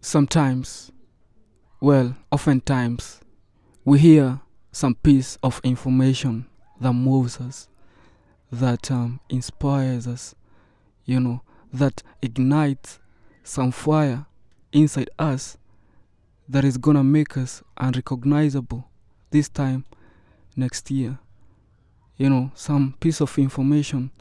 Sometimes, oftentimes, we hear some piece of information that moves us, that inspires us, that ignites some fire inside us that is gonna make us unrecognizable this time next year. Some piece of information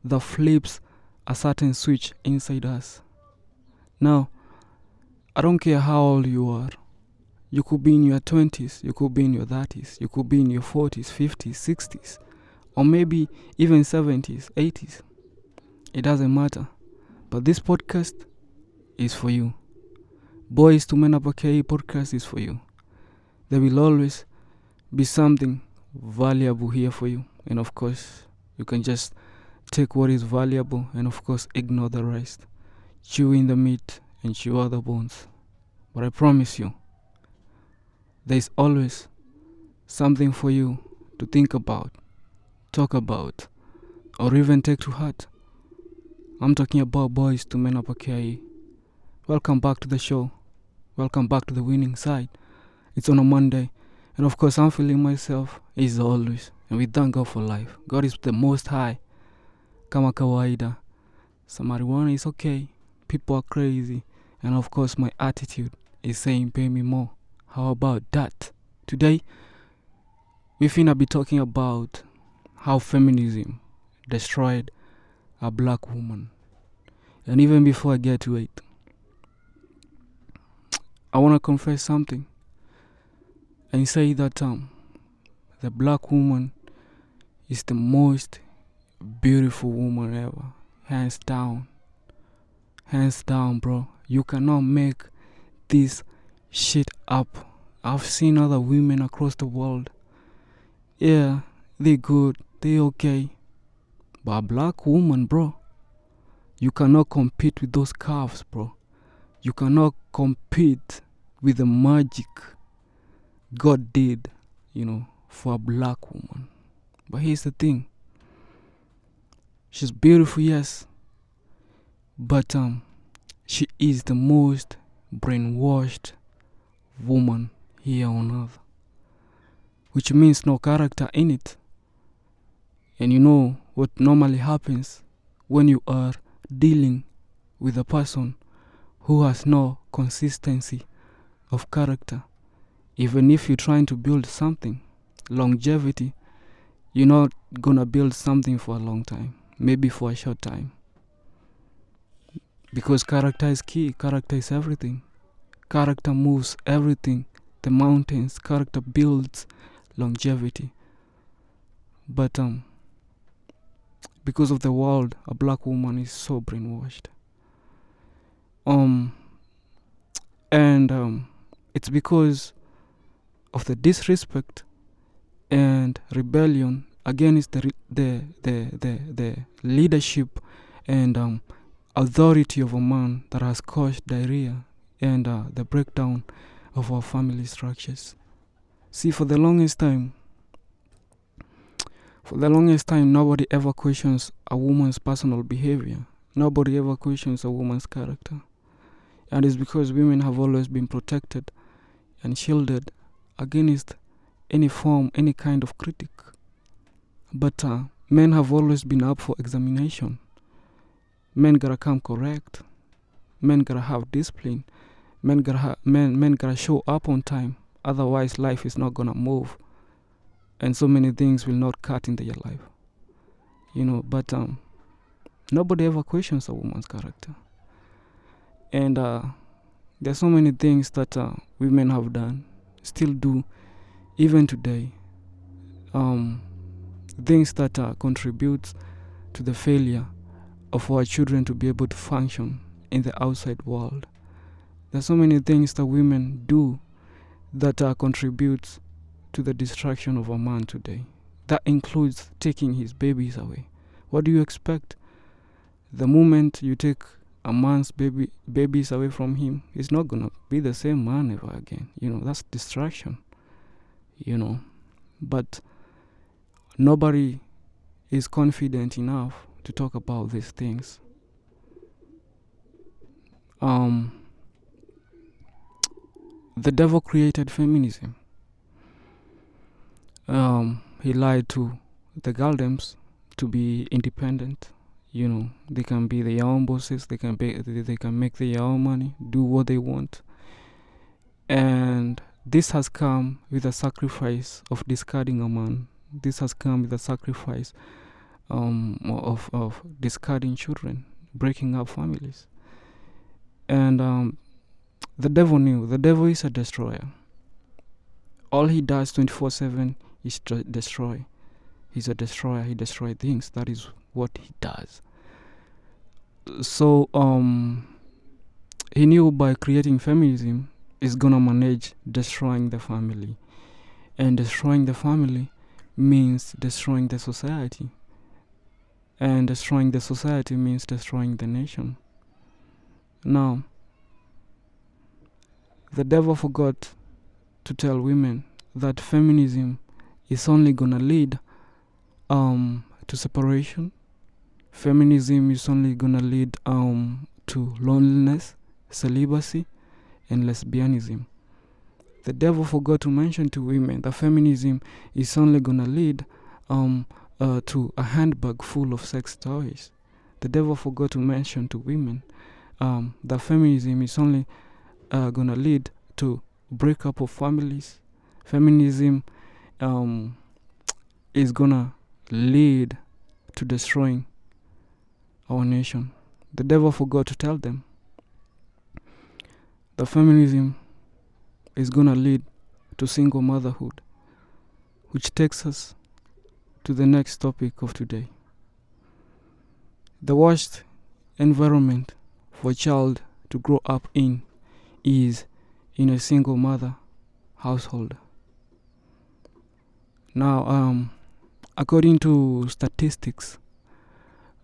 that flips a certain switch inside us. Now, I don't care how old you are. You could be in your 20s, you could be in your 30s, you could be in your 40s, 50s, 60s, or maybe even 70s, 80s. It doesn't matter. But this podcast is for you. Boys to Men Apokei podcast is for you. There will always be something valuable here for you. And of course, you can just take what is valuable and of course ignore the rest. Chew in the meat and chew out the bones. But I promise you, there is always something for you to think about, talk about, or even take to heart. I'm talking about Boys to Men Apokei. Welcome back to the show. Welcome back to the winning side. It's on a Monday. And of course, I'm feeling myself as always. And we thank God for life. God is the most high. Kama kawaida. Some marijuana is okay. People are crazy. And of course, my attitude is saying pay me more. How about that? Today, we finna be talking about how feminism destroyed a black woman. And even before I get to it, I want to confess something and say that the black woman is the most beautiful woman ever. Hands down. Hands down, bro. You cannot make this shit up. I've seen other women across the world. Yeah, they good. They okay. But a black woman, bro, you cannot compete with those curves, bro. You cannot compete with the magic God did, for a black woman. But here's the thing. She's beautiful, yes. But she is the most brainwashed woman here on earth. Which means no character in it. And you know what normally happens when you are dealing with a person who has no consistency of character. Even if you're trying to build something, longevity, you're not gonna build something for a long time, maybe for a short time. Because character is key, character is everything. Character moves everything, the mountains, character builds longevity. But because of the world, a black woman is so brainwashed. And it's because of the disrespect and rebellion against the leadership and authority of a man that has caused diarrhea and the breakdown of our family structures. See, for the longest time, nobody ever questions a woman's personal behavior. Nobody ever questions a woman's character. And it's because women have always been protected and shielded against any kind of critic. But men have always been up for examination. Men gotta come correct. Men gotta have discipline. Men gotta show up on time. Otherwise, life is not gonna move. And so many things will not cut into your life. But nobody ever questions a woman's character. And there's so many things that women have done, still do, even today. Things that contribute to the failure of our children to be able to function in the outside world. There's so many things that women do that contributes to the destruction of a man today. That includes taking his babies away. What do you expect? The moment you take a man's babies away from him, he's not gonna be the same man ever again. That's distraction. But nobody is confident enough to talk about these things. the devil created feminism. He lied to the girldoms to be independent. They can be their own bosses. They can make their own money, do what they want, and this has come with a sacrifice of discarding a man. This has come with a sacrifice of discarding children, breaking up families, and the devil knew. The devil is a destroyer. All he does 24/7 is to destroy. He's a destroyer. He destroys things. That is what he does. So he knew by creating feminism is gonna manage destroying the family, and destroying the family means destroying the society, and destroying the society means destroying the nation. Now, the devil forgot to tell women that feminism is only gonna lead to separation. Feminism is only gonna lead to loneliness, celibacy, and lesbianism. The devil forgot to mention to women that feminism is only gonna lead to a handbag full of sex toys. The devil forgot to mention to women that feminism is only gonna lead to breakup of families. Feminism is gonna lead to destroying our nation. The devil forgot to tell them that feminism is gonna lead to single motherhood, which takes us to the next topic of today. The worst environment for a child to grow up in is in a single mother household. Now, according to statistics,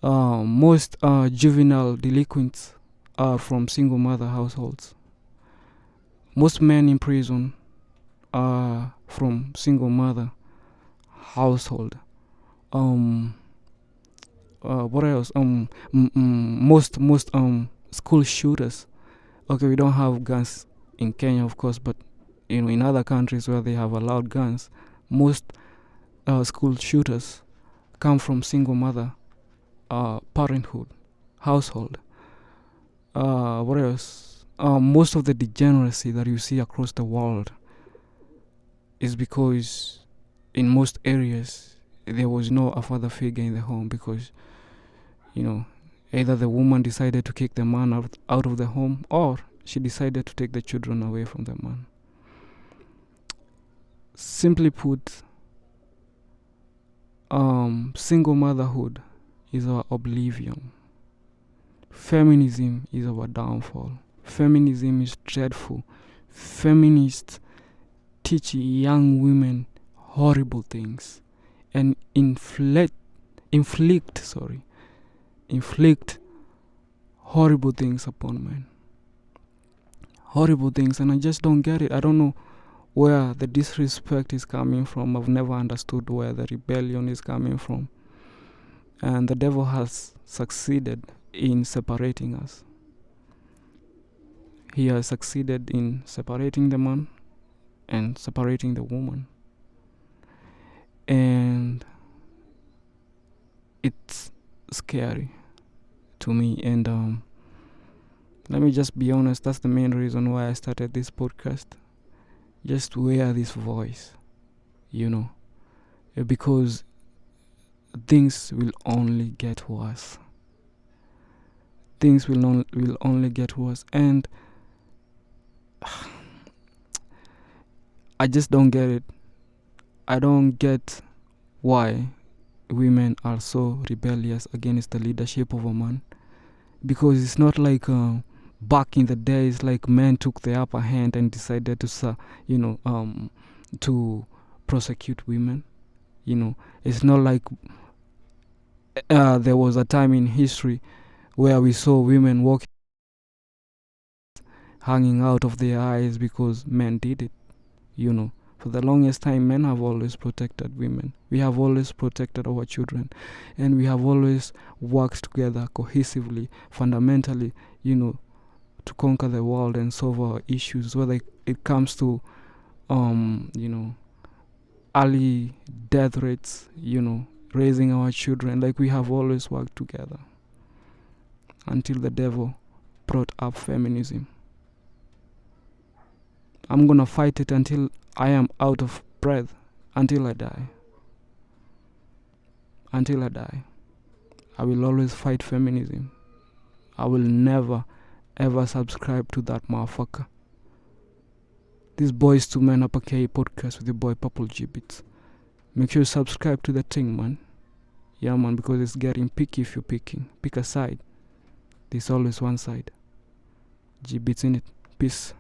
most juvenile delinquents are from single mother households. Most men in prison are from single mother household. What else? Most school shooters. Okay, we don't have guns in Kenya, of course, but in other countries where they have allowed guns, most school shooters come from single mother parenthood household. What else? Most of the degeneracy that you see across the world is because in most areas there was no a father figure in the home, because either the woman decided to kick the man out of the home, or she decided to take the children away from the man. Simply put, single motherhood is our oblivion. Feminism is our downfall. Feminism is dreadful. Feminists teach young women horrible things and inflict horrible things upon men. Horrible things, and I just don't get it. I don't know where the disrespect is coming from. I've never understood where the rebellion is coming from. And the devil has succeeded in separating us. He has succeeded in separating the man and separating the woman. And it's scary to me. And let me just be honest, that's the main reason why I started this podcast. Just to hear this voice, because things will only get worse. Things will only get worse, and I just don't get it. I don't get why women are so rebellious against the leadership of a man, because it's not like back in the days, like men took the upper hand and decided to to prosecute women. It's not like there was a time in history where we saw women walking, hanging out of their eyes because men did it. For the longest time, men have always protected women. We have always protected our children, and we have always worked together cohesively, fundamentally, to conquer the world and solve our issues, whether it comes to early death rates, raising our children. Like, we have always worked together until the devil brought up feminism. I'm gonna fight it until I am out of breath, until I die. Until I die, I will always fight feminism. I will never ever subscribe to that motherfucker. This Boys to Men Upper K podcast with your boy Purple G Beats. Make sure you subscribe to the thing, man. Yeah, man, because it's getting picky if you're picking. Pick a side. There's always one side. G Beats in it. Peace.